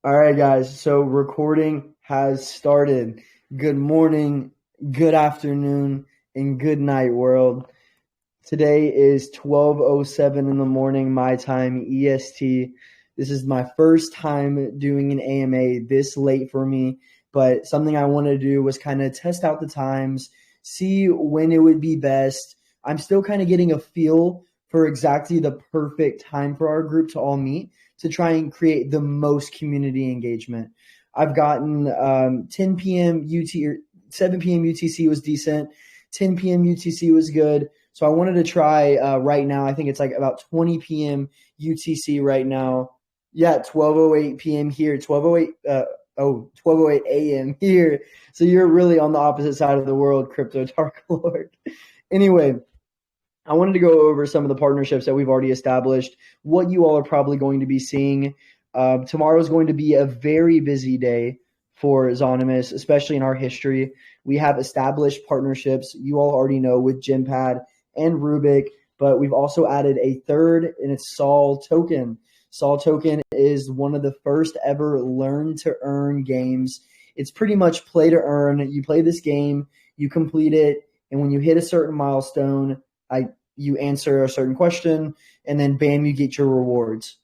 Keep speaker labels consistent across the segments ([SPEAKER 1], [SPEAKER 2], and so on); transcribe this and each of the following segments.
[SPEAKER 1] All right, guys. So recording has started. Good morning, good afternoon, and good night, world. Today is 12:07 in the morning, my time, EST. This is my first time doing an AMA this late for me, but something I wanted to do was kind of test out the times, see when it would be best. I'm still kind of getting a feel for exactly the perfect time for our group to all meet to try and create the most community engagement. I've gotten 10 p.m. UT or 7 p.m. UTC was decent. 10 p.m. UTC was good. So I wanted to try right now. I think it's like about 20 p.m. UTC right now. Yeah, 12:08 p.m. here. 12:08 a.m. here. So you're really on the opposite side of the world, Crypto Dark Lord. Anyway, I wanted to go over some of the partnerships that we've already established, what you all are probably going to be seeing. Tomorrow is going to be a very busy day for Zonimus, especially in our history. We have established partnerships you all already know with Gympad and Rubik, but we've also added a third, and it's Sol Token. Sol Token is one of the first ever learn to earn games. It's pretty much play to earn. You play this game, you complete it, and when you hit a certain milestone, you answer a certain question, and then bam, you get your rewards.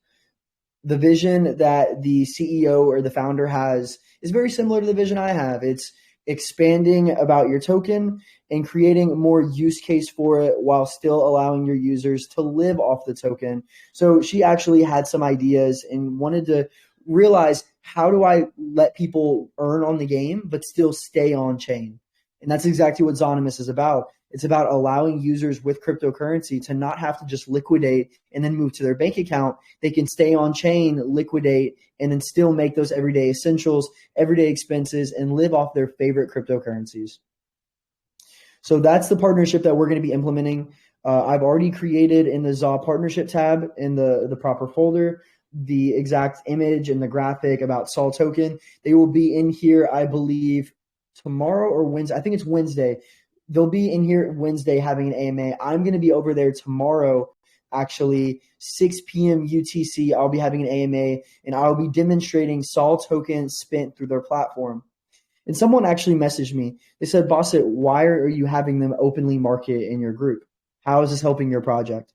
[SPEAKER 1] The vision that the CEO or the founder has is very similar to the vision I have. It's expanding about your token and creating more use case for it while still allowing your users to live off the token. So she actually had some ideas and wanted to realize, how do I let people earn on the game but still stay on chain? And that's exactly what Zonimus is about. It's about allowing users with cryptocurrency to not have to just liquidate and then move to their bank account. They can stay on chain, liquidate, and then still make those everyday essentials, everyday expenses, and live off their favorite cryptocurrencies. So that's the partnership that we're going to be implementing. I've already created in the ZA partnership tab in the proper folder the exact image and the graphic about Sol Token. They will be in here, I believe, tomorrow or Wednesday. I think it's Wednesday. They'll be in here Wednesday having an AMA. I'm going to be over there tomorrow, actually, 6 p.m. UTC. I'll be having an AMA, and I'll be demonstrating Sol Token spent through their platform. And someone actually messaged me. They said, Bosset, why are you having them openly market in your group? How is this helping your project?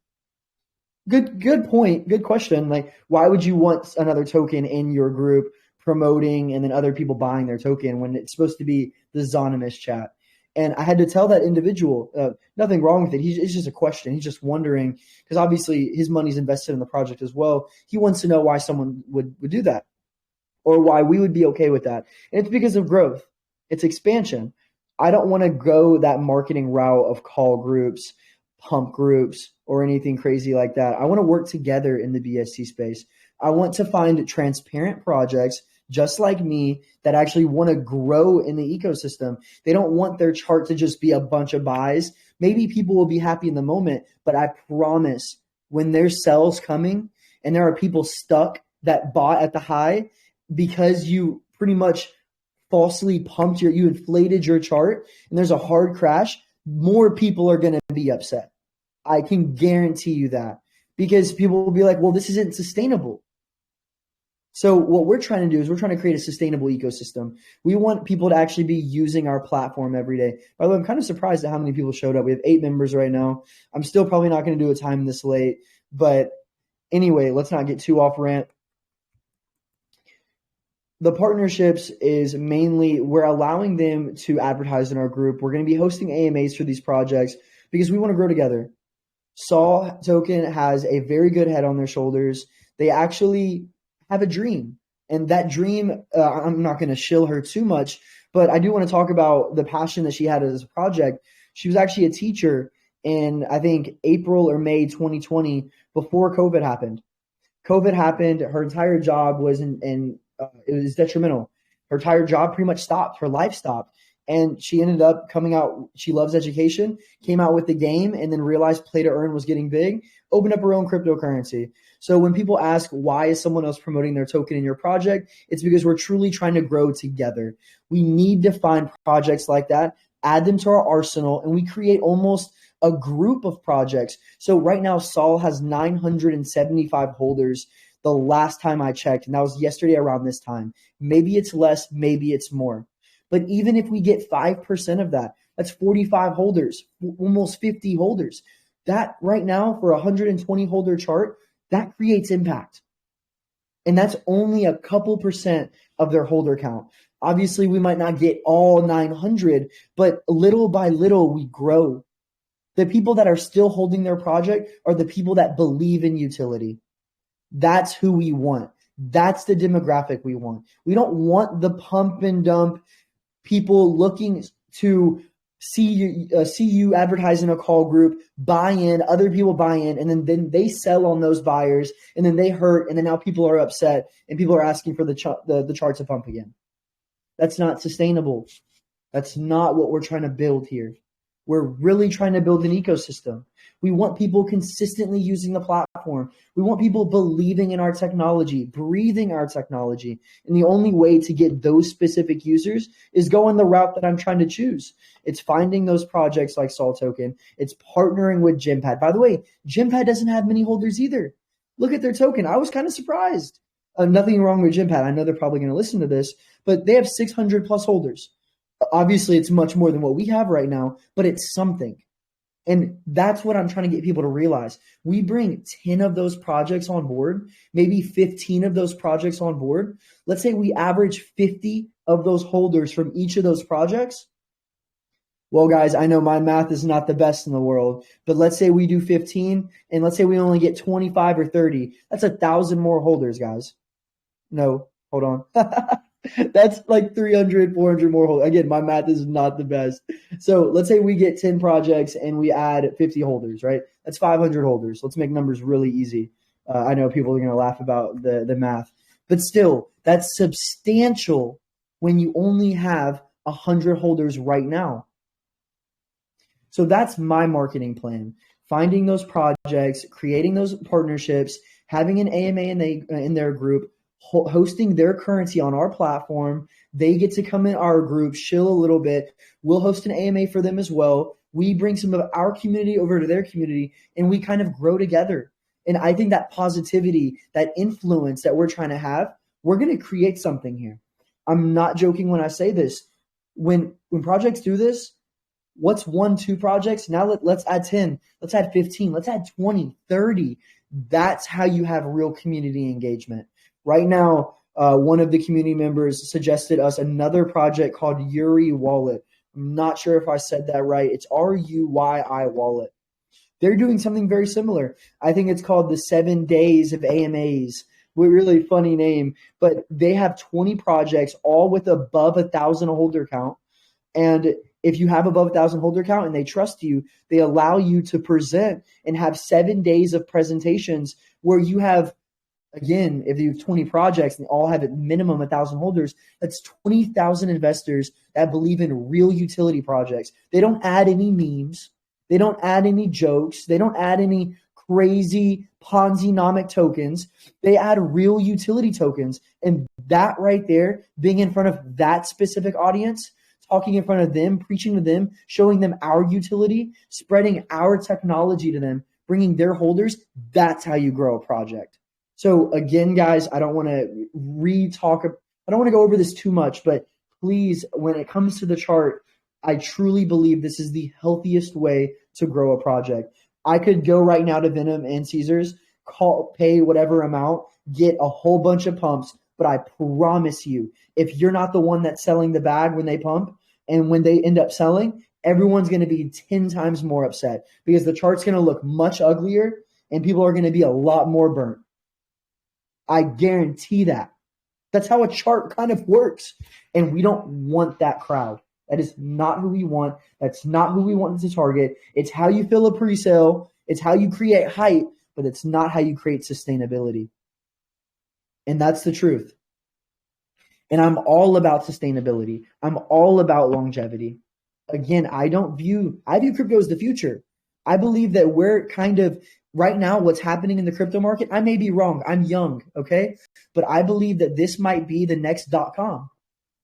[SPEAKER 1] Good point. Good question. Like, why would you want another token in your group promoting and then other people buying their token when it's supposed to be the Zonimus chat? And I had to tell that individual, nothing wrong with it. It's just a question. He's just wondering, because obviously his money's invested in the project as well. He wants to know why someone would do that, or why we would be okay with that. And it's because of growth. It's expansion. I don't want to go that marketing route of call groups, pump groups, or anything crazy like that. I want to work together in the BSC space. I want to find transparent projects just like me that actually want to grow in the ecosystem. They don't want their chart to just be a bunch of buys. Maybe people will be happy in the moment, but I promise when there's sells coming and there are people stuck that bought at the high because you pretty much falsely pumped you inflated your chart and there's a hard crash, more people are going to be upset. I can guarantee you that, because people will be like, well, this isn't sustainable. So what we're trying to do is we're trying to create a sustainable ecosystem. We want people to actually be using our platform every day. By the way, I'm kind of surprised at how many people showed up. We have 8 members right now. I'm still probably not going to do a time this late. But anyway, let's not get too off rant. The partnerships is mainly we're allowing them to advertise in our group. We're going to be hosting AMAs for these projects because we want to grow together. Sol Token has a very good head on their shoulders. They actually have a dream. And that dream, I'm not going to shill her too much, but I do want to talk about the passion that she had as a project. She was actually a teacher in, I think, April or May 2020 before COVID happened. COVID happened. Her entire job was it was detrimental. Her entire job pretty much stopped. Her life stopped. And she ended up coming out. She loves education, came out with the game, and then realized play to earn was getting big, opened up her own cryptocurrency. So when people ask, why is someone else promoting their token in your project? It's because we're truly trying to grow together. We need to find projects like that, add them to our arsenal, and we create almost a group of projects. So right now, Sol has 975 holders. the last time I checked, and that was yesterday around this time. Maybe it's less, maybe it's more. But even if we get 5% of that, that's 45 holders, almost 50 holders. That right now for a 120 holder chart, that creates impact. And that's only a couple percent of their holder count. Obviously, we might not get all 900, but little by little, we grow. The people that are still holding their project are the people that believe in utility. That's who we want. That's the demographic we want. We don't want the pump and dump people looking to see you advertise in a call group, buy in, other people buy in, and then they sell on those buyers, and then they hurt, and then now people are upset, and people are asking for the charts to pump again. That's not sustainable. That's not what we're trying to build here. We're really trying to build an ecosystem. We want people consistently using the platform. We want people believing in our technology, breathing our technology. And the only way to get those specific users is going the route that I'm trying to choose. It's finding those projects like Sol Token. It's partnering with Gympad. By the way, Gympad doesn't have many holders either. Look at their token. I was kind of surprised. Nothing wrong with Gympad. I know they're probably going to listen to this, but they have 600 plus holders. Obviously, it's much more than what we have right now, but it's something. And that's what I'm trying to get people to realize. We bring 10 of those projects on board, maybe 15 of those projects on board. Let's say we average 50 of those holders from each of those projects. Well, guys, I know my math is not the best in the world, but let's say we do 15 and let's say we only get 25 or 30. That's 1,000 more holders, guys. No, hold on. That's like 300, 400 more holders. Again, my math is not the best. So let's say we get 10 projects and we add 50 holders, right? That's 500 holders. Let's make numbers really easy. I know people are going to laugh about the math, but still, that's substantial when you only have 100 holders right now. So that's my marketing plan. Finding those projects, creating those partnerships, having an AMA in their group, hosting their currency on our platform. They get to come in our group, chill a little bit. We'll host an AMA for them as well. We bring some of our community over to their community, and we kind of grow together. And I think that positivity, that influence that we're trying to have, we're going to create something here. I'm not joking when I say this. When projects do this, what's 1, 2 projects? Now let's add 10. Let's add 15. Let's add 20, 30. That's how you have real community engagement. Right now, one of the community members suggested us another project called Yuri Wallet. I'm not sure if I said that right. It's RUYI Wallet. They're doing something very similar. I think it's called the 7 Days of AMAs. What really funny name. But they have 20 projects, all with above 1,000 holder count. And if you have above 1,000 holder count and they trust you, they allow you to present and have 7 days of presentations where you have, again, if you have 20 projects and all have at minimum 1,000 holders, that's 20,000 investors that believe in real utility projects. They don't add any memes. They don't add any jokes. They don't add any crazy Ponzi-nomic tokens. They add real utility tokens. And that right there, being in front of that specific audience, talking in front of them, preaching to them, showing them our utility, spreading our technology to them, bringing their holders, that's how you grow a project. So again, guys, I don't want to go over this too much, but please, when it comes to the chart, I truly believe this is the healthiest way to grow a project. I could go right now to Venom and Caesars, pay whatever amount, get a whole bunch of pumps, but I promise you, if you're not the one that's selling the bag when they pump and when they end up selling, everyone's going to be 10 times more upset because the chart's going to look much uglier and people are going to be a lot more burnt. I guarantee that. That's how a chart kind of works. And we don't want that crowd. That is not who we want. That's not who we want to target. It's how you fill a pre-sale. It's how you create hype, but it's not how you create sustainability. And that's the truth. And I'm all about sustainability. I'm all about longevity. Again, I view crypto as the future. I believe that we're kind of right now, what's happening in the crypto market, I may be wrong. I'm young, okay? But I believe that this might be the next .com.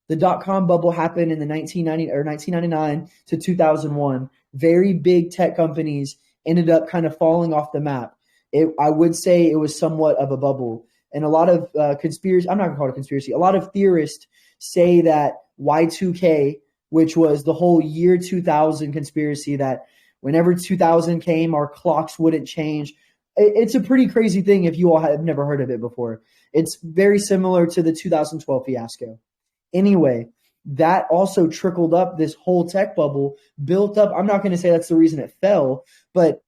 [SPEAKER 1] The .com bubble happened in the 1999 to 2001. Very big tech companies ended up kind of falling off the map. I would say it was somewhat of a bubble. And a lot of conspiracy, I'm not going to call it a conspiracy, a lot of theorists say that Y2K, which was the whole year 2000 conspiracy, that whenever 2000 came, our clocks wouldn't change. It's a pretty crazy thing if you all have never heard of it before. It's very similar to the 2012 fiasco. Anyway, that also trickled up this whole tech bubble, built up. I'm not going to say that's the reason it fell, but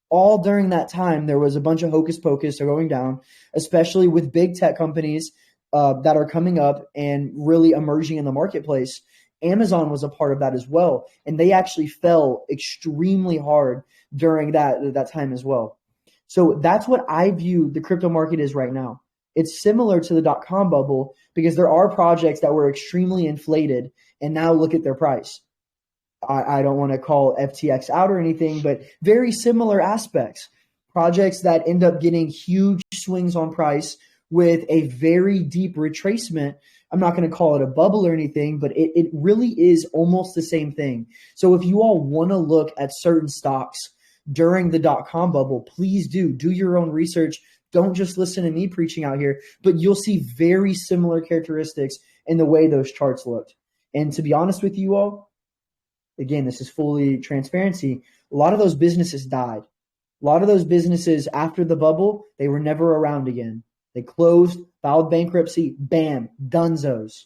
[SPEAKER 1] all during that time, there was a bunch of hocus pocus going down, especially with big tech companies that are coming up and really emerging in the marketplace. Amazon was a part of that as well, and they actually fell extremely hard during that time as well. So that's what I view the crypto market is right now. It's similar to the dot-com bubble because there are projects that were extremely inflated, and now look at their price. I don't want to call FTX out or anything, but very similar aspects. Projects that end up getting huge swings on price with a very deep retracement. I'm not going to call it a bubble or anything, but it really is almost the same thing. So if you all want to look at certain stocks during the dot-com bubble, please do your own research. Don't just listen to me preaching out here, but you'll see very similar characteristics in the way those charts looked. And to be honest with you all, again, this is fully transparency. A lot of those businesses died. A lot of those businesses after the bubble, they were never around again. They closed, filed bankruptcy, bam, dunzos.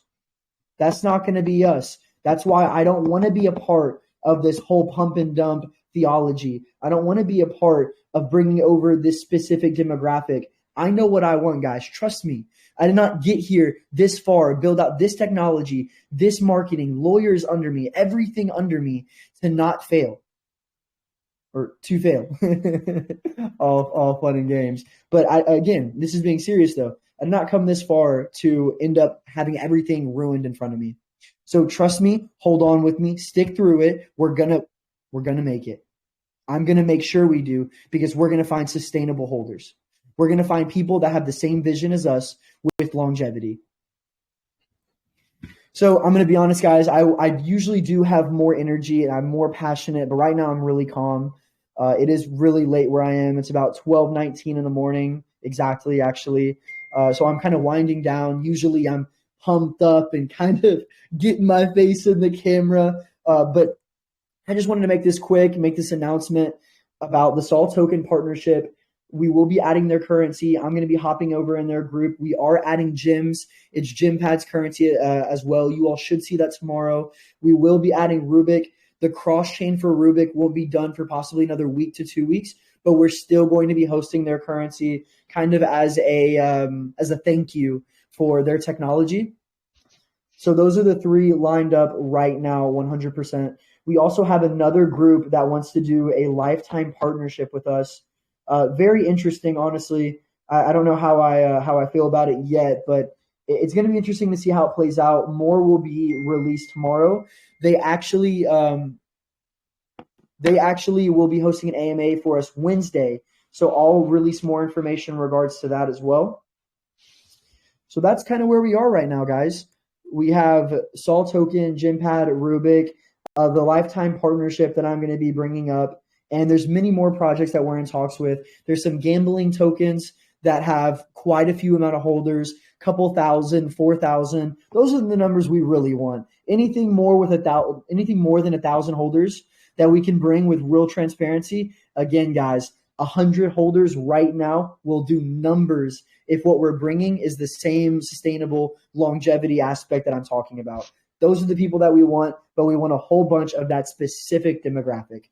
[SPEAKER 1] That's not going to be us. That's why I don't want to be a part of this whole pump and dump theology. I don't want to be a part of bringing over this specific demographic. I know what I want, guys. Trust me. I did not get here this far, build out this technology, this marketing, lawyers under me, everything under me to not fail or to fail. all fun and games. But again, this is being serious though. I did not come this far to end up having everything ruined in front of me. So trust me, hold on with me, stick through it. We're gonna make it. I'm gonna make sure we do because we're gonna find sustainable holders. We're going to find people that have the same vision as us with longevity. So I'm going to be honest, guys. I usually do have more energy and I'm more passionate, but right now I'm really calm. It is really late where I am. It's about 12:19 in the morning, exactly, actually. So I'm kind of winding down. Usually I'm pumped up and kind of getting my face in the camera. But I just wanted to make this quick, make this announcement about the Sol Token partnership. We will be adding their currency. I'm going to be hopping over in their group. We are adding gems. It's GemPad's currency as well. You all should see that tomorrow. We will be adding Rubik. The cross chain for Rubik will be done for possibly another week to 2 weeks, but we're still going to be hosting their currency kind of as a thank you for their technology. So those are the three lined up right now, 100%. We also have another group that wants to do a lifetime partnership with us. Very interesting, honestly. I don't know how I feel about it yet, but it's going to be interesting to see how it plays out. More will be released tomorrow. They actually will be hosting an AMA for us Wednesday, so I'll release more information in regards to that as well. So that's kind of where we are right now, guys. We have Sol Token, GemPad, Rubik, the lifetime partnership that I'm going to be bringing up. And there's many more projects that we're in talks with. There's some gambling tokens that have quite a few amount of holders, couple thousand, 4,000. Those are the numbers we really want. Anything more than 1,000 holders that we can bring with real transparency. Again, guys, 100 holders right now will do numbers if what we're bringing is the same sustainable longevity aspect that I'm talking about. Those are the people that we want, but we want a whole bunch of that specific demographic.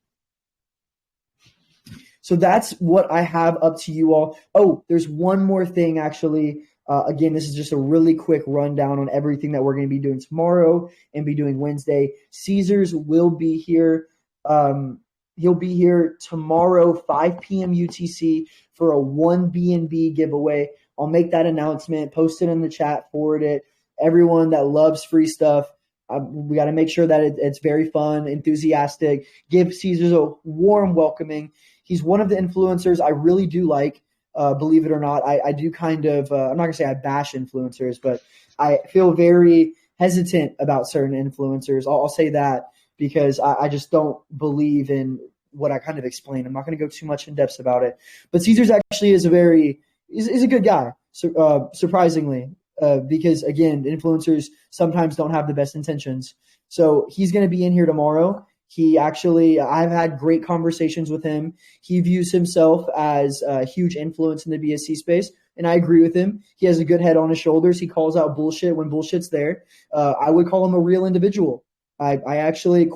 [SPEAKER 1] So that's what I have up to you all. Oh, there's one more thing, actually. Again, this is just a really quick rundown on everything that we're going to be doing tomorrow and be doing Wednesday. Caesars will be here. He'll be here tomorrow, 5 p.m. UTC for a 1 BNB giveaway. I'll make that announcement, post it in the chat, forward it. Everyone that loves free stuff, we got to make sure that it's very fun, enthusiastic. Give Caesars a warm welcoming. He's one of the influencers I really do like, believe it or not. I do kind of, I'm not going to say I bash influencers, but I feel very hesitant about certain influencers. I'll say that because I just don't believe in what I kind of explained. I'm not going to go too much in depth about it. But Caesars actually is a good guy. surprisingly, because again, influencers sometimes don't have the best intentions. So he's going to be in here tomorrow. I've had great conversations with him. He views himself as a huge influence in the BSC space, and I agree with him. He has a good head on his shoulders. He calls out bullshit when bullshit's there. I would call him a real individual. I actually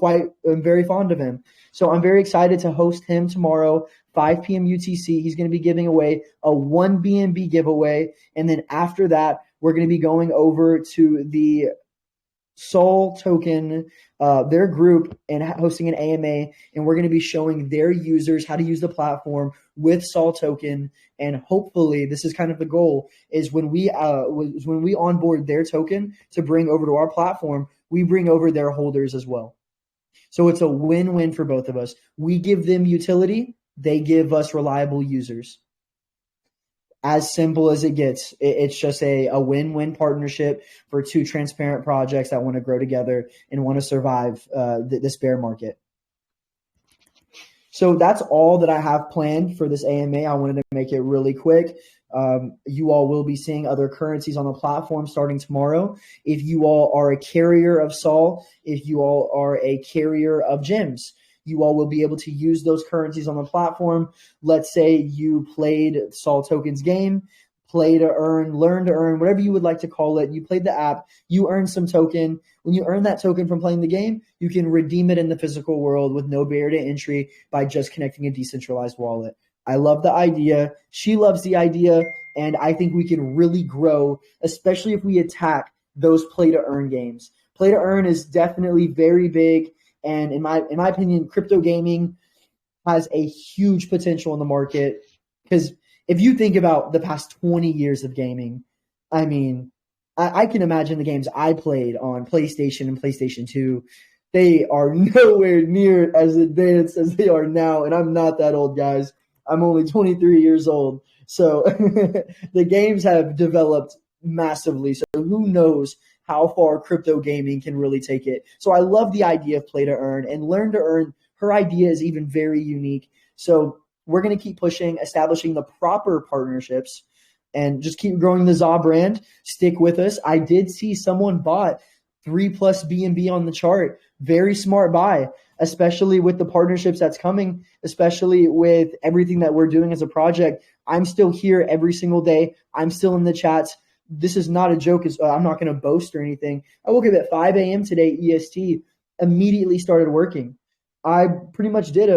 [SPEAKER 1] am very fond of him. So I'm very excited to host him tomorrow, 5 p.m. UTC. He's going to be giving away a 1 BNB giveaway. And then after that, we're going to be going over to the Sol Token, their group, and hosting an AMA, and we're going to be showing their users how to use the platform with Sol Token. And hopefully, this is kind of the goal: is when we onboard their token to bring over to our platform, we bring over their holders as well. So it's a win-win for both of us. We give them utility; they give us reliable users. As simple as it gets. It's just a win-win partnership for two transparent projects that want to grow together and want to survive this bear market. So that's all that I have planned for this AMA. I wanted to make it really quick. You all will be seeing other currencies on the platform starting tomorrow. If you all are a carrier of Sol, if you all are a carrier of gems, you all will be able to use those currencies on the platform. Let's say you played Sol Token's game, play to earn, learn to earn, whatever you would like to call it. You played the app, you earned some token. When you earn that token from playing the game, you can redeem it in the physical world with no barrier to entry by just connecting a decentralized wallet. I love the idea. She loves the idea. And I think we can really grow, especially if we attack those play to earn games. Play to earn is definitely very big. And in my opinion, crypto gaming has a huge potential in the market, because if you think about the past 20 years of gaming, I mean, I can imagine the games I played on PlayStation and PlayStation 2. They are nowhere near as advanced as they are now. And I'm not that old, guys. I'm only 23 years old. So the games have developed massively. So who knows how far crypto gaming can really take it. So I love the idea of play to earn and learn to earn. Her idea is even very unique. So we're going to keep pushing, establishing the proper partnerships, and just keep growing the ZA brand. Stick with us. I did see someone bought 3+ BNB on the chart. Very smart buy, especially with the partnerships that's coming, especially with everything that we're doing as a project. I'm still here every single day. I'm still in the chats. This is not a joke. I'm not going to boast or anything. I woke up at 5 a.m. today, EST, immediately started working. I pretty much did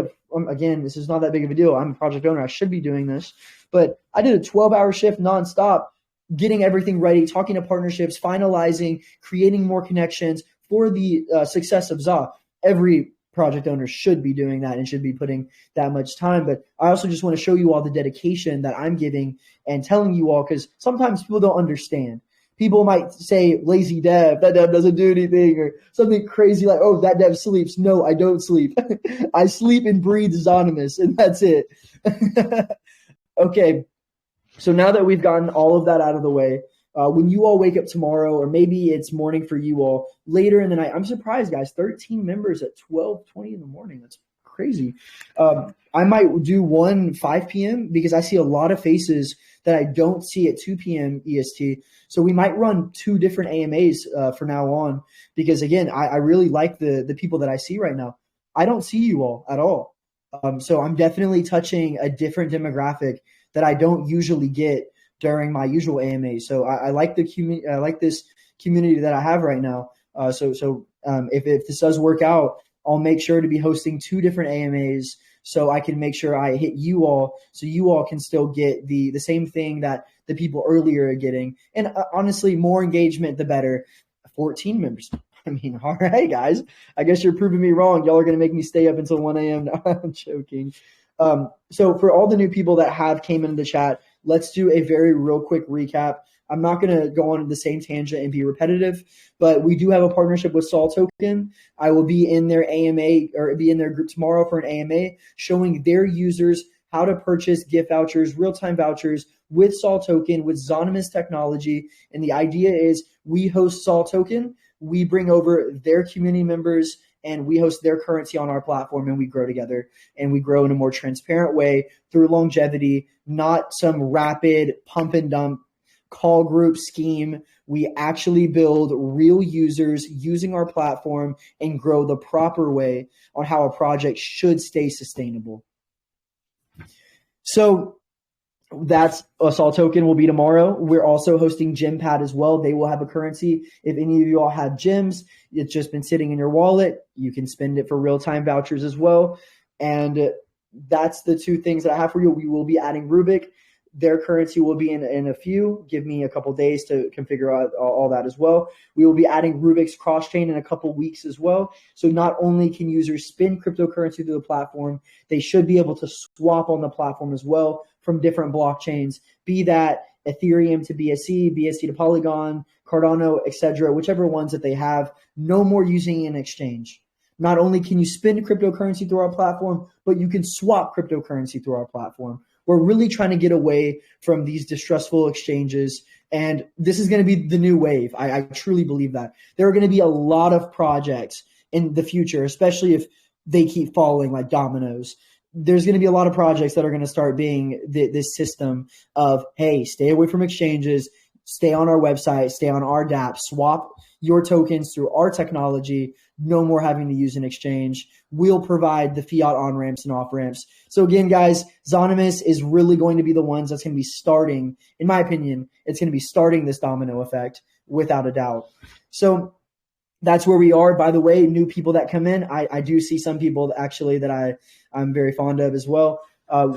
[SPEAKER 1] again, this is not that big of a deal. I'm a project owner. I should be doing this. But I did a 12-hour shift nonstop, getting everything ready, talking to partnerships, finalizing, creating more connections for the success of ZA. Every project owner should be doing that and should be putting that much time. But I also just want to show you all the dedication that I'm giving and telling you all, because sometimes people don't understand. People might say lazy dev, that dev doesn't do anything, or something crazy like, oh, that dev sleeps. No, I don't sleep. I sleep and breathe Zonymous, and that's it. Okay, so now that we've gotten all of that out of the way, when you all wake up tomorrow, or maybe it's morning for you all, later in the night, I'm surprised, guys, 13 members at 12:20 in the morning. That's crazy. I might do one 5 p.m. because I see a lot of faces that I don't see at 2 p.m. EST. So we might run 2 different AMAs from now on, because, again, I really like the people that I see right now. I don't see you all at all. So I'm definitely touching a different demographic that I don't usually get during my usual AMA. So I like the community. I like this community that I have right now. If this does work out, I'll make sure to be hosting 2 different AMAs, so I can make sure I hit you all, so you all can still get the same thing that the people earlier are getting. And honestly, more engagement, the better. 14 members. I mean, all right, guys. I guess you're proving me wrong. Y'all are going to make me stay up until 1 a.m. No, I'm joking. So for all the new people that have came into the chat, let's do a very real quick recap. I'm not going to go on the same tangent and be repetitive, but we do have a partnership with Sol Token. I will be in their AMA, or be in their group tomorrow for an AMA, showing their users how to purchase gift vouchers, real-time vouchers with Sol Token, with Zonymous technology. And the idea is we host Sol Token, we bring over their community members, and we host their currency on our platform, and we grow together, and we grow in a more transparent way through longevity, not some rapid pump and dump call group scheme. We actually build real users using our platform and grow the proper way on how a project should stay sustainable. So that's Sol Token will be tomorrow. We're also hosting GemPad as well. They will have a currency. If any of you all have gems, it's just been sitting in your wallet. You can spend it for real-time vouchers as well. And that's the two things that I have for you. We will be adding Rubik. Their currency will be in a few. Give me a couple days to configure out all that as well. We will be adding Rubik's cross-chain in a couple weeks as well. So not only can users spend cryptocurrency through the platform, they should be able to swap on the platform as well from different blockchains, be that Ethereum to BSC, BSC to Polygon, Cardano, etc., whichever ones that they have. No more using an exchange. Not only can you spend cryptocurrency through our platform, but you can swap cryptocurrency through our platform. We're really trying to get away from these distrustful exchanges, and this is going to be the new wave. I truly believe that. There are going to be a lot of projects in the future, especially if they keep falling like dominoes. There's going to be a lot of projects that are going to start being this system of, hey, stay away from exchanges, stay on our website, stay on our DApp, swap your tokens through our technology, no more having to use an exchange. We'll provide the fiat on-ramps and off-ramps. So again, guys, Zonimus is really going to be the ones that's going to be starting, in my opinion, it's going to be starting this domino effect without a doubt. So that's where we are. By the way, new people that come in, I do see some people actually that I'm very fond of as well.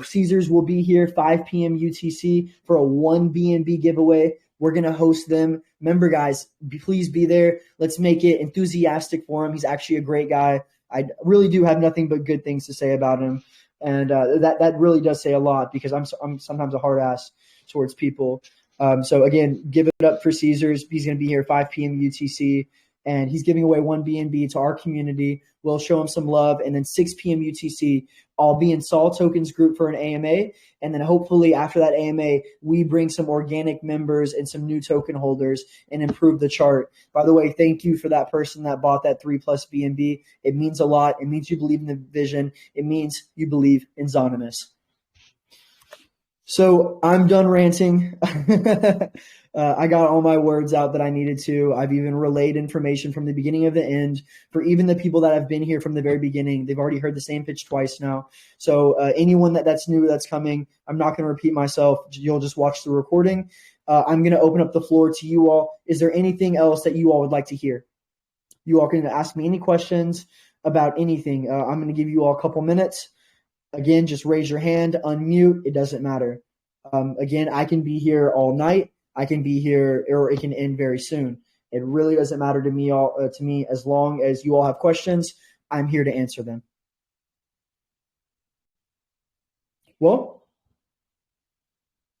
[SPEAKER 1] Caesars will be here 5 p.m. UTC for a 1 BNB giveaway. We're going to host them. Remember, guys, please be there. Let's make it enthusiastic for him. He's actually a great guy. I really do have nothing but good things to say about him. And that really does say a lot because I'm sometimes a hard ass towards people. So, again, give it up for Caesars. He's going to be here 5 p.m. UTC. And he's giving away 1 BNB to our community. We'll show him some love. And then 6 p.m. UTC, I'll be in Sol Tokens group for an AMA. And then hopefully after that AMA, we bring some organic members and some new token holders and improve the chart. By the way, thank you for that person that bought that 3+ BNB. It means a lot. It means you believe in the vision. It means you believe in Zonimus. So I'm done ranting. I got all my words out that I needed to. I've even relayed information from the beginning of the end. For even the people that have been here from the very beginning, they've already heard the same pitch twice now. So anyone that's new, that's coming, I'm not going to repeat myself. You'll just watch the recording. I'm going to open up the floor to you all. Is there anything else that you all would like to hear? You all can ask me any questions about anything. I'm going to give you all a couple minutes. Again, just raise your hand, unmute. It doesn't matter. Again, I can be here all night. I can be here, or it can end very soon. It really doesn't matter to me as long as you all have questions. I'm here to answer them. Well,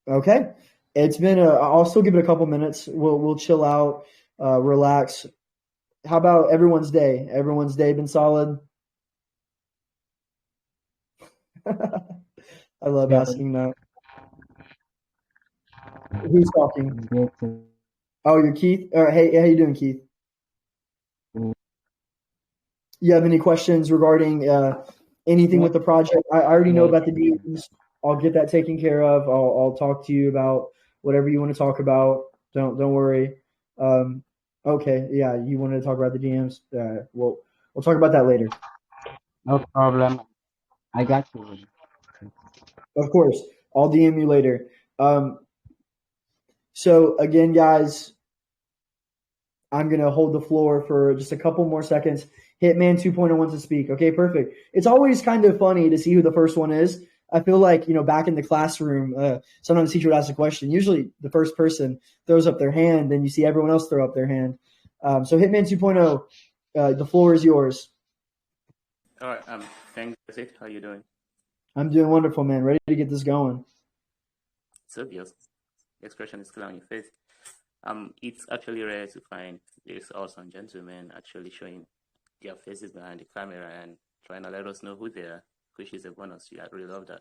[SPEAKER 1] okay. It's been I'll still give it a couple minutes. We'll chill out, relax. How about everyone's day? Everyone's day been solid? I love asking that. Who's talking? Oh, you're Keith? All right, hey, how you doing, Keith? You have any questions regarding anything with the project? I already know about the DMs. I'll get that taken care of. I'll talk to you about whatever you want to talk about. Don't worry. Okay, yeah, you wanted to talk about the DMs? We'll talk about that later.
[SPEAKER 2] No problem. I got you.
[SPEAKER 1] Of course, I'll DM you later. So again, guys, I'm going to hold the floor for just a couple more seconds. Hitman 2.0 wants to speak. Okay, perfect. It's always kind of funny to see who the first one is. I feel like, back in the classroom, sometimes the teacher would ask a question. Usually the first person throws up their hand, and you see everyone else throw up their hand. So Hitman 2.0, the floor is yours.
[SPEAKER 3] All right. Thanks. How are you doing?
[SPEAKER 1] I'm doing wonderful, man. Ready to get this going.
[SPEAKER 3] It's obvious. The expression is clear on your face. It's actually rare to find these awesome gentlemen actually showing their faces behind the camera and trying to let us know who they are, which is a bonus. I really love that.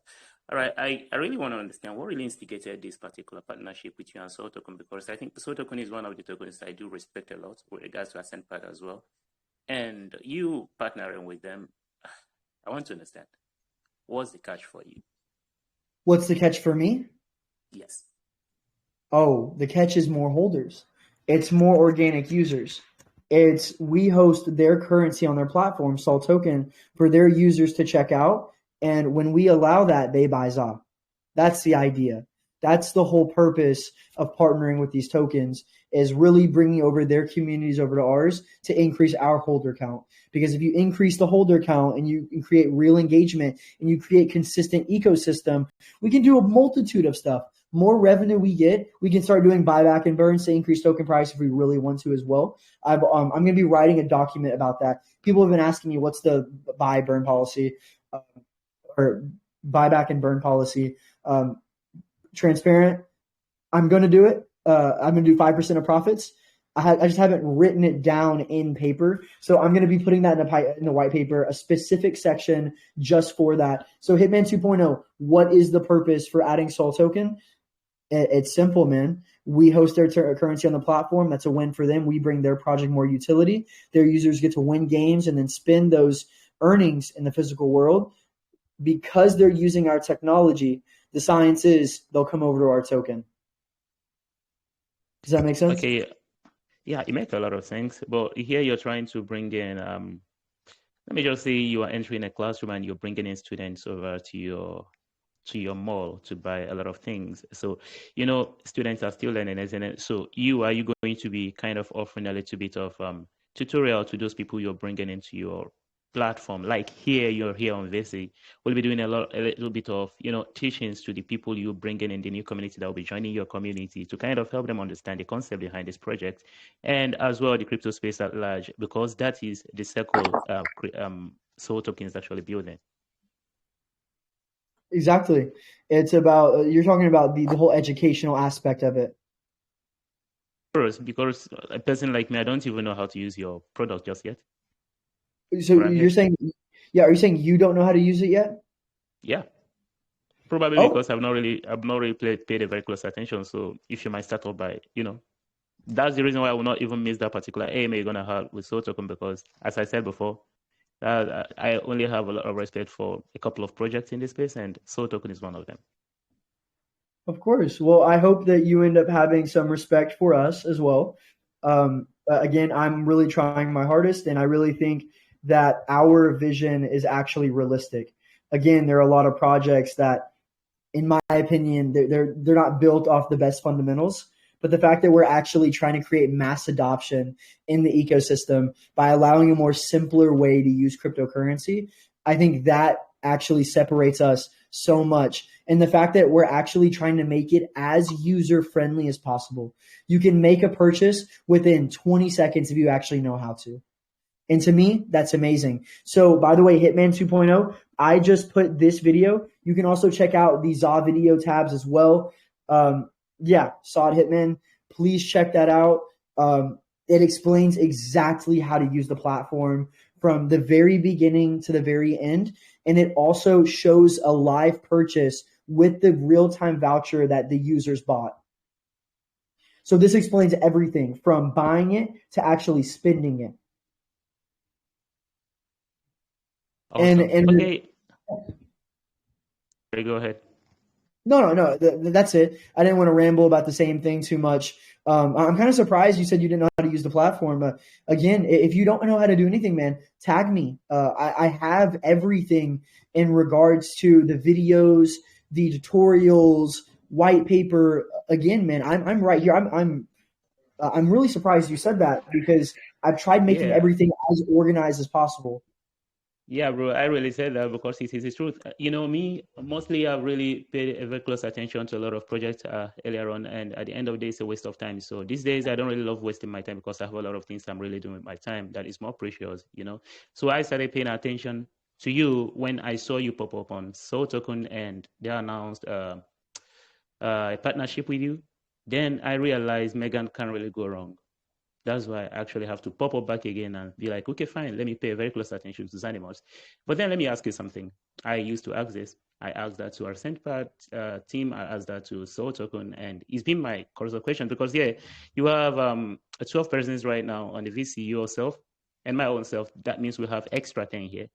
[SPEAKER 3] All right, I really want to understand what really instigated this particular partnership with you and Sol Token, because I think Sol Token is one of the tokens I do respect a lot with regards to AscentPath as well. And you partnering with them, I want to understand, what's the catch for you?
[SPEAKER 1] What's the catch for me?
[SPEAKER 3] Yes.
[SPEAKER 1] Oh, the catch is more holders. It's more organic users. It's we host their currency on their platform, Sol Token, for their users to check out. And when we allow that, they buy ZA. That's the idea. That's the whole purpose of partnering with these tokens is really bringing over their communities over to ours to increase our holder count. Because if you increase the holder count and you create real engagement and you create consistent ecosystem, we can do a multitude of stuff. More revenue we get, we can start doing buyback and burns to increase token price if we really want to as well. I'm going to be writing a document about that. People have been asking me what's the buy burn policy or buyback and burn policy. Transparent. I'm going to do it. I'm going to do 5% of profits. I just haven't written it down in paper. So I'm going to be putting that in the white paper, a specific section just for that. So Hitman 2.0, what is the purpose for adding Sol Token? It's simple, man. We host their currency on the platform. That's a win for them. We bring their project more utility. Their users get to win games and then spend those earnings in the physical world. Because they're using our technology, the science is they'll come over to our token. Does that make sense?
[SPEAKER 3] Okay. Yeah, it makes a lot of sense. But here you're trying to bring in, let me just say you are entering a classroom and you're bringing in students over to your mall to buy a lot of things. So, students are still learning, isn't it? So are you going to be kind of offering a little bit of tutorial to those people you're bringing into your platform? Like you're here on VC, we'll be doing a little bit of, teachings to the people you bring in the new community that will be joining your community to kind of help them understand the concept behind this project and as well the crypto space at large, because that is the circle Sol Token is actually building.
[SPEAKER 1] Exactly. It's about, you're talking about the whole educational aspect of it.
[SPEAKER 3] First, because a person like me, I don't even know how to use your product just yet.
[SPEAKER 1] So you're saying, are you saying you don't know how to use it yet?
[SPEAKER 3] Yeah. Probably because I've not really paid a very close attention. So if you might start off by, that's the reason why I will not even miss that particular AMA you're going to have with Sol Token, because as I said before, I only have a lot of respect for a couple of projects in this space, and Sol Token is one of them.
[SPEAKER 1] Of course. Well, I hope that you end up having some respect for us as well. Again, I'm really trying my hardest, and I really think that our vision is actually realistic. Again, there are a lot of projects that, in my opinion, they're not built off the best fundamentals. But the fact that we're actually trying to create mass adoption in the ecosystem by allowing a more simpler way to use cryptocurrency, I think that actually separates us so much. And the fact that we're actually trying to make it as user friendly as possible. You can make a purchase within 20 seconds if you actually know how to. And to me, that's amazing. So by the way, Hitman 2.0, I just put this video. You can also check out the ZA video tabs as well. Sod Hitman, please check that out. It explains exactly how to use the platform from the very beginning to the very end. And it also shows a live purchase with the real-time voucher that the users bought. So this explains everything from buying it to actually spending it.
[SPEAKER 3] Awesome. Okay. Go ahead.
[SPEAKER 1] No. That's it. I didn't want to ramble about the same thing too much. I'm kind of surprised you said you didn't know how to use the platform. But again, if you don't know how to do anything, man, tag me. I have everything in regards to the videos, the tutorials, white paper. Again, man, I'm right here. I'm really surprised you said that because I've tried making everything as organized as possible.
[SPEAKER 3] Yeah, bro, I really said that because it is the truth. Me, mostly I've really paid a very close attention to a lot of projects earlier on, and at the end of the day, it's a waste of time. So these days, I don't really love wasting my time because I have a lot of things I'm really doing with my time that is more precious, So I started paying attention to you when I saw you pop up on Sol Token and they announced a partnership with you. Then I realized Megan can't really go wrong. That's why I actually have to pop up back again and be like, okay, fine, let me pay very close attention to Zanimals. But then let me ask you something. I used to ask this. I asked that to our SendPad team. I asked that to Sol Token. And it's been my course of question because, you have 12 persons right now on the VC, yourself and my own self. That means we have extra 10 here.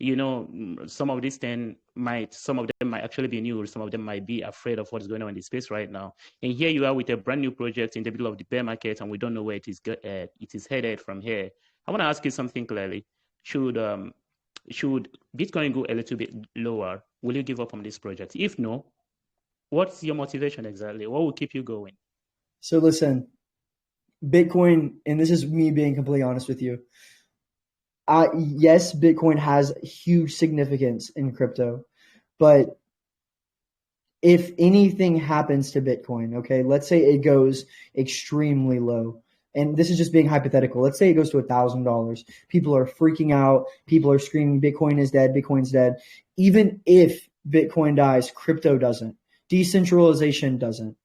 [SPEAKER 3] some of these things some of them might actually be new, some of them might be afraid of what's going on in the space right now. And here you are with a brand new project in the middle of the bear market, and we don't know where it is headed from here. I want to ask you something clearly. Should Bitcoin go a little bit lower, will you give up on this project? If no, what's your motivation exactly? What will keep you going?
[SPEAKER 1] So listen, Bitcoin, and this is me being completely honest with you. Yes, Bitcoin has huge significance in crypto, but if anything happens to Bitcoin, okay, let's say it goes extremely low, and this is just being hypothetical. Let's say it goes to $1,000. People are freaking out. People are screaming, Bitcoin is dead. Bitcoin's dead. Even if Bitcoin dies, crypto doesn't. Decentralization doesn't.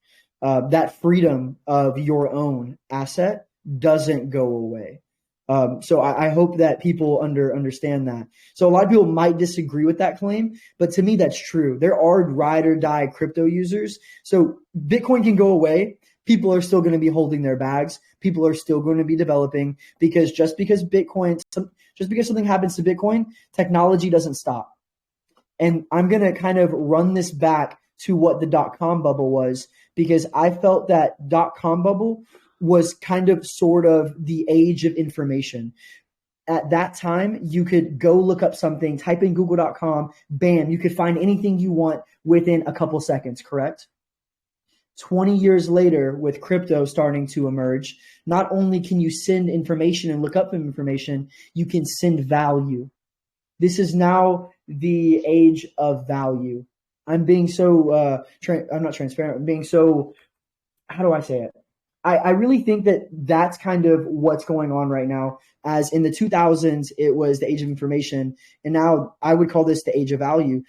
[SPEAKER 1] That freedom of your own asset doesn't go away. So I hope that people understand that. So a lot of people might disagree with that claim, but to me, that's true. There are ride or die crypto users. So Bitcoin can go away. People are still going to be holding their bags. People are still going to be developing, because just because something happens to Bitcoin, technology doesn't stop. And I'm going to kind of run this back to what the .com bubble was, because I felt that .com bubble was kind of sort of the age of information. At that time, you could go look up something, type in google.com, bam, you could find anything you want within a couple seconds, correct? 20 years later, with crypto starting to emerge, not only can you send information and look up information, you can send value. This is now the age of value. I'm being so, I'm not transparent, I'm being so, how do I say it? I really think that that's kind of what's going on right now. As in the 2000s, it was the age of information, and now I would call this the age of value.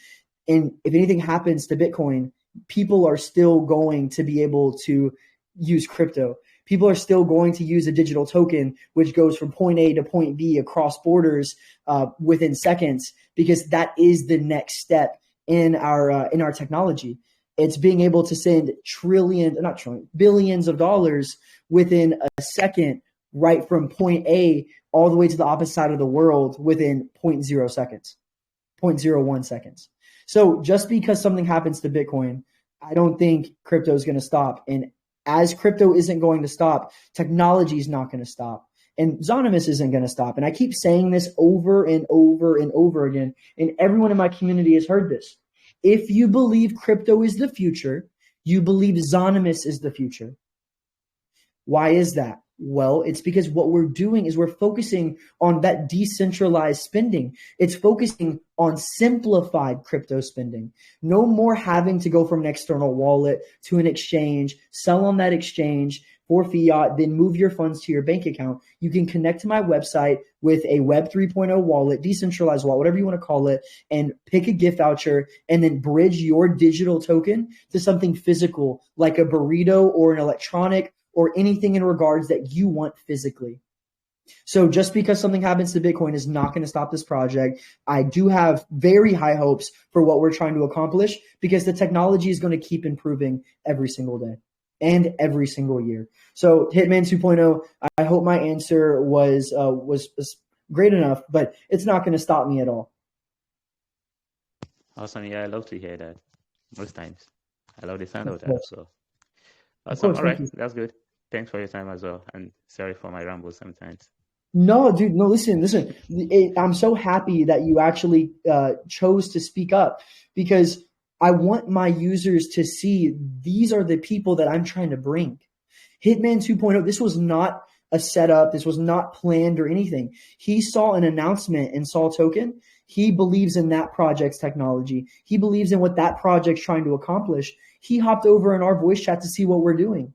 [SPEAKER 1] And if anything happens to Bitcoin, people are still going to be able to use crypto. People are still going to use a digital token, which goes from point A to point B across borders within seconds, because that is the next step in our technology. It's being able to send billions of dollars within a second, right from point A all the way to the opposite side of the world within 0.0 seconds, 0.01 seconds. So just because something happens to Bitcoin, I don't think crypto is going to stop. And as crypto isn't going to stop, technology is not going to stop. And Zonymous isn't going to stop. And I keep saying this over and over and over again. And everyone in my community has heard this. If you believe crypto is the future, you believe Zonymous is the future. Why is that? Well, it's because what we're doing is we're focusing on that decentralized spending. It's focusing on simplified crypto spending. No more having to go from an external wallet to an exchange, sell on that exchange for fiat, then move your funds to your bank account. You can connect to my website with a Web 3.0 wallet, decentralized wallet, whatever you want to call it, and pick a gift voucher and then bridge your digital token to something physical like a burrito or an electronic or anything in regards that you want physically. So just because something happens to Bitcoin is not going to stop this project. I do have very high hopes for what we're trying to accomplish, because the technology is going to keep improving every single day and every single year. So Hitman 2.0, I hope my answer was great enough, but it's not going to stop me at all.
[SPEAKER 3] Awesome. Yeah, I love to hear that most times. I love the sound of that. So
[SPEAKER 1] awesome.
[SPEAKER 3] All right. That's good. Thanks for your time as well. And sorry for my rambles sometimes.
[SPEAKER 1] No, dude, no, listen. I'm so happy that you actually chose to speak up, because I want my users to see these are the people that I'm trying to bring. Hitman 2.0, this was not a setup. This was not planned or anything. He saw an announcement in Sol Token. He believes in that project's technology. He believes in what that project's trying to accomplish. He hopped over in our voice chat to see what we're doing.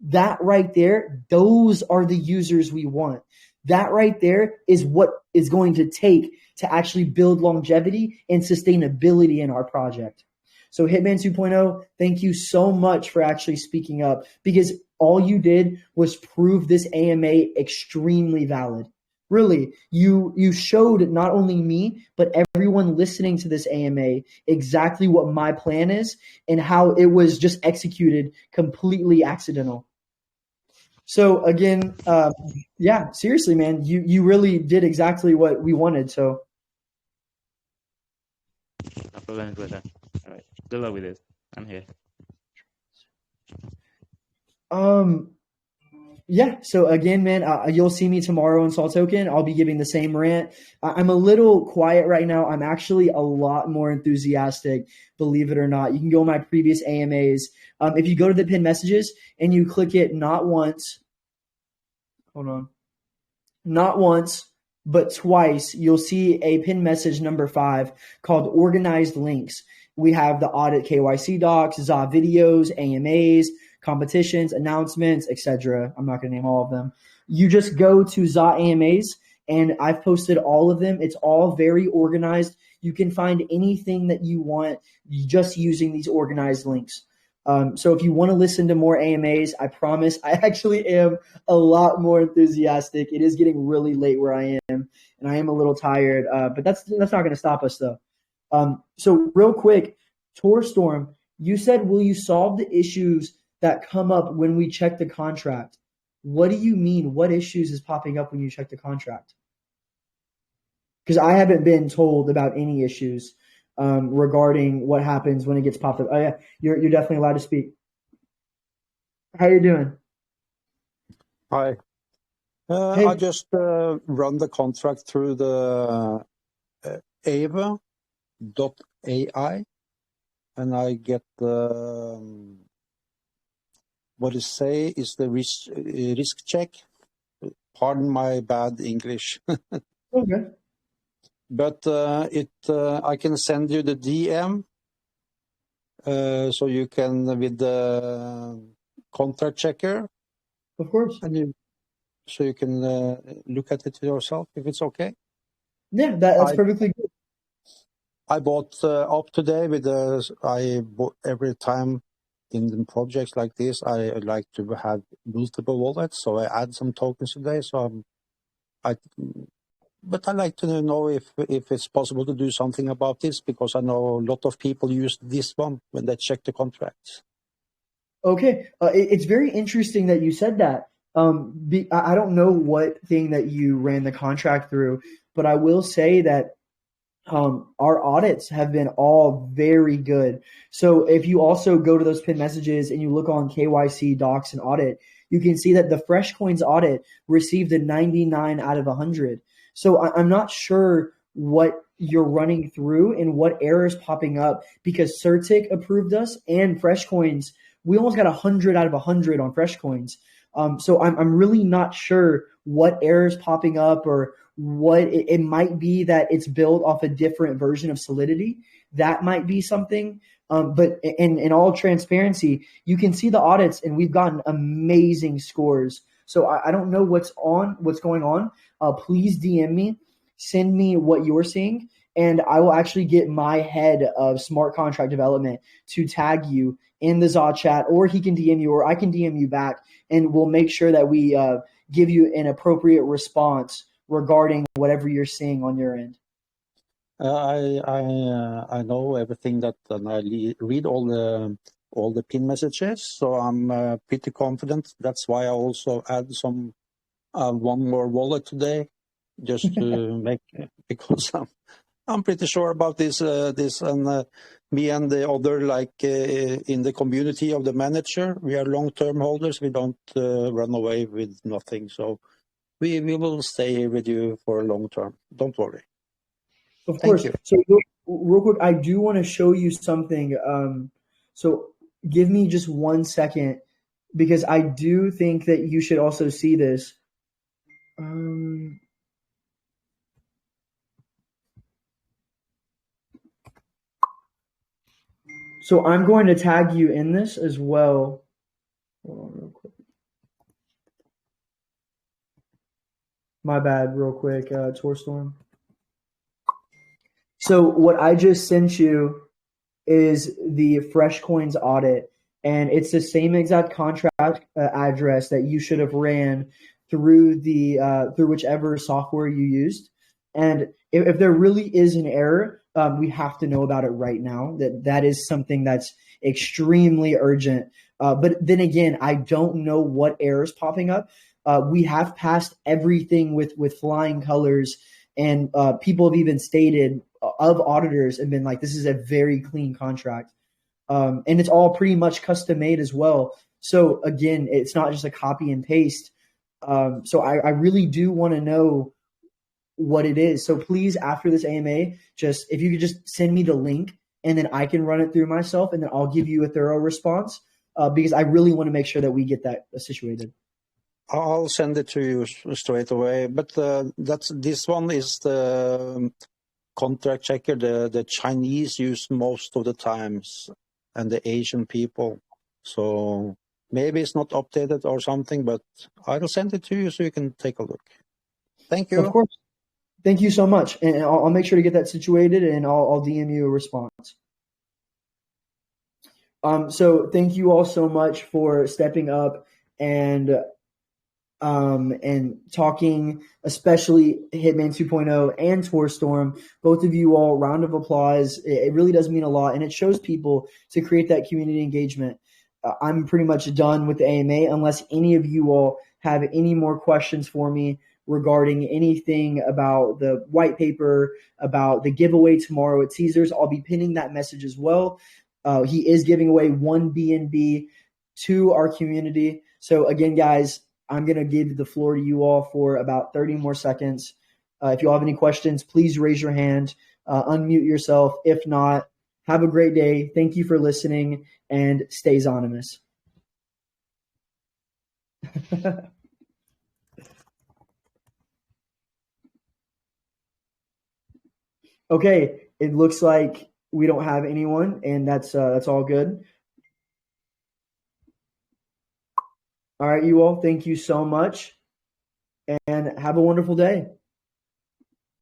[SPEAKER 1] That right there, those are the users we want. That right there is what is going to take to actually build longevity and sustainability in our project. So Hitman 2.0, thank you so much for actually speaking up, because all you did was prove this AMA extremely valid. Really, you showed not only me, but everyone listening to this AMA exactly what my plan is and how it was just executed completely accidental. So again, yeah, seriously, man, you really did exactly what we wanted. So
[SPEAKER 3] No problem with that. All right. Good luck with this. I'm here.
[SPEAKER 1] Yeah. So again, man, you'll see me tomorrow in Salt Token. I'll be giving the same rant. I'm a little quiet right now. I'm actually a lot more enthusiastic, believe it or not. You can go on my previous AMAs. If you go to the pinned messages and you click it not once, but twice, you'll see a pinned message number 5 called organized links. We have the audit KYC docs, ZA videos, AMAs, competitions, announcements, etc. I'm not going to name all of them. You just go to ZA AMAs, and I've posted all of them. It's all very organized. You can find anything that you want just using these organized links. So if you want to listen to more AMAs, I promise I actually am a lot more enthusiastic. It is getting really late where I am, and I am a little tired, but that's not going to stop us though. So real quick, Torstorm, you said, will you solve the issues that come up when we check the contract? What do you mean? What issues is popping up when you check the contract? Because I haven't been told about any issues regarding what happens when it gets popped up. Oh yeah, you're definitely allowed to speak. How you doing?
[SPEAKER 4] Hi.
[SPEAKER 1] Hey.
[SPEAKER 4] I just run the contract through the ava.ai, and I get the what it say is the risk check. Pardon my bad English.
[SPEAKER 1] Okay.
[SPEAKER 4] But I can send you the DM, so you can with the contract checker.
[SPEAKER 1] Of course.
[SPEAKER 4] And so you can look at it yourself if it's okay.
[SPEAKER 1] Yeah, that's perfectly good.
[SPEAKER 4] I bought up today with I bought every time in projects like this. I like to have multiple wallets, so I add some tokens today. So but I like to know if it's possible to do something about this, because I know a lot of people use this one when they check the contracts.
[SPEAKER 1] Okay, it's very interesting that you said that. I don't know what thing that you ran the contract through, but I will say that our audits have been all very good. So if you also go to those pinned messages and you look on KYC docs and audit, you can see that the Fresh Coins audit received a 99 out of 100. So I'm not sure what you're running through and what errors popping up, because Certic approved us and Fresh Coins. We almost got 100 out of 100 on Fresh Coins. So I'm really not sure what errors popping up, or what it might be that it's built off a different version of Solidity. That might be something. But in all transparency, you can see the audits, and we've gotten amazing scores. So I don't know what's going on. Please DM me, send me what you're seeing, and I will actually get my head of smart contract development to tag you in the ZA chat, or he can DM you, or I can DM you back, and we'll make sure that we give you an appropriate response regarding whatever you're seeing on your end.
[SPEAKER 4] I know everything that, and I read all the pin messages, so I'm pretty confident. That's why I also add some one more wallet today, just to make, because I'm pretty sure about this and me and the other, like in the community of the manager, we are long-term holders. We don't run away with nothing, so we will stay here with you for a long term. Don't worry.
[SPEAKER 1] Of course. So real quick, I do want to show you something. So give me just 1 second, because I do think that you should also see this. So I'm going to tag you in this as well. Hold on real quick. My bad, real quick, Torstorm. So what I just sent you is the Fresh Coins audit, and it's the same exact contract address that you should have ran through through whichever software you used. And if there really is an error, we have to know about it right now. That is something that's extremely urgent. But then again, I don't know what errors popping up. We have passed everything with flying colors, and people have even stated of auditors and been like, this is a very clean contract. And it's all pretty much custom made as well. So again, it's not just a copy and paste. So I really do want to know what it is. So please, after this AMA, just if you could just send me the link, and then I can run it through myself, and then I'll give you a thorough response, because I really want to make sure that we get that situated.
[SPEAKER 4] I'll send it to you straight away. But this one is the contract checker the Chinese use most of the times, and the Asian people. So maybe it's not updated or something, but I'll send it to you so you can take a look. Thank you.
[SPEAKER 1] Of course. Thank you so much. And I'll make sure to get that situated, and I'll DM you a response. So thank you all so much for stepping up and talking, especially Hitman 2.0 and Torstorm. Both of you all, round of applause. It really does mean a lot, and it shows people to create that community engagement. I'm pretty much done with the AMA unless any of you all have any more questions for me regarding anything about the white paper, about the giveaway tomorrow at Caesars. I'll be pinning that message as well. He is giving away one BNB to our community. So again, guys, I'm going to give the floor to you all for about 30 more seconds. If you all have any questions, please raise your hand, unmute yourself. If not, have a great day. Thank you for listening, and stay Zonymous. Okay, it looks like we don't have anyone, and that's all good. All right, you all, thank you so much, and have a wonderful day.